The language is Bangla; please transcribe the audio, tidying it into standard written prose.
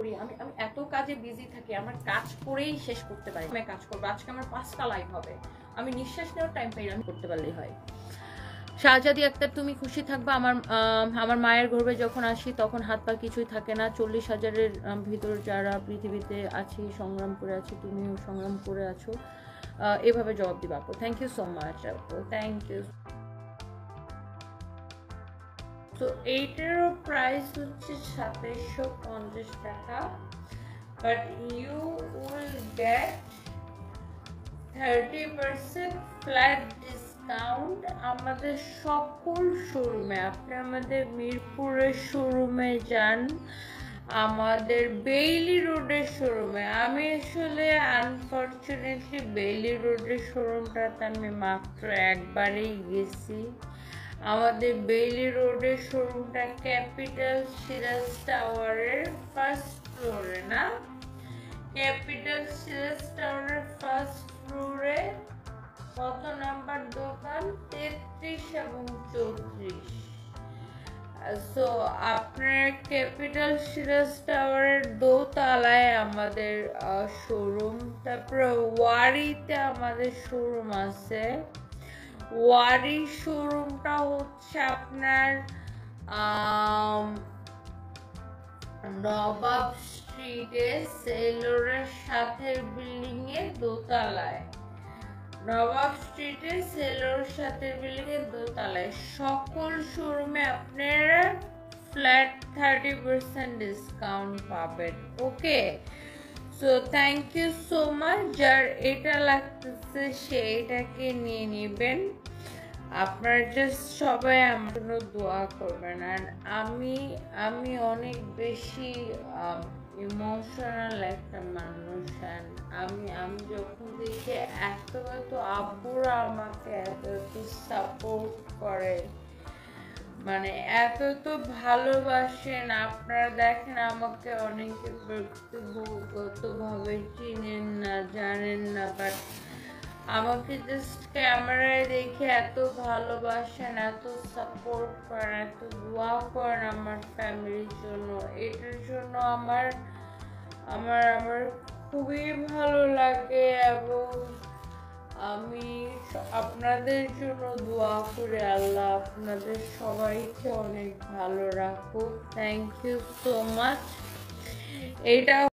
করি, আমি আমি এত কাজে বিজি থাকি, আমার কাজ করেই শেষ করতে পারি। আমি কাজ করবো, আজকে আমার 5টা লাইভ হবে, আমি নিঃশ্বাস নেওয়ার টাইম পাই, আমি করতে পারলেই হয়। শাহজাদি আক্তার, তুমি খুশি থাকবা। আমার মায়ের গর্ভে যখন আসি তখন হাত পা কিছুই থাকে না। 40,000-এর ভিতর যারা পৃথিবীতে আছি, সংগ্রাম করে আছি, তুমিও সংগ্রাম করে আছো, এভাবে জবাব দিবা আপু। থ্যাংক ইউ সো মাচ আপু, থ্যাংক ইউ। তো এইটারও প্রাইস হচ্ছে 2750 টাকা, but you will get 30% flat discount আমাদের সকল শোরুমে। আপনি আমাদের মিরপুরের শোরুমে যান, আমাদের বেইলি রোডের শোরুমে। আমি আসলে আনফরচুনেটলি বেইলি রোডের শোরুমটাতে আমি মাত্র একবারেই গেছি। আমাদের বেইলি রোডের শোরুমটা ক্যাপিটাল সিরাজ টাওয়ারের ফার্স্ট ফ্লোরে, না, ক্যাপিটাল সিরাজ টাওয়ারের ফার্স্ট ফ্লোরে। কত নাম্বার দোকান? 33 এবং 34। সো আপনার ক্যাপিটাল সিরাজ টাওয়ারের দোতলায় আমাদের শোরুম। তারপরে ওয়ারিতে আমাদের শোরুম আছে। ওয়ারি শোরুমটা হচ্ছে আপনার নবাব স্ট্রিটে সেলরের সাথে বিল্ডিং এর দোতলায়। নবাব স্ট্রিটে সেলরের সাথে বিল্ডিং এর দোতলায় সকল শোরুমে আপনারা ফ্ল্যাট 30% ডিসকাউন্ট পাবেন। Okay, so thank you so much. যার এটা লাগতেছে সে এটাকে নিয়ে নেবেন। আপনারা জাস্ট সবাই আমার জন্য দোয়া করবেন। আর আমি অনেক বেশি ইমোশনাল একটা মানুষ। আমি যখন দেখি এত আপুরা আমাকে এত সাপোর্ট করে, মানে এত ভালোবাসেন। আপনারা দেখেন আমাকে অনেকে ব্যক্তিগতভাবে চিনেন না, জানেন না, বাট আমাকে জাস্ট ক্যামেরায় দেখে এত ভালোবাসেন, এত সাপোর্ট করেন, এত দোয়া করেন আমার ফ্যামিলির জন্য। এটার জন্য আমার খুবই ভালো লাগে এবং আমি আপনাদের জন্য দোয়া করি আল্লাহ আপনাদের সবাইকে অনেক ভালো রাখুক। Thank you so much. এটা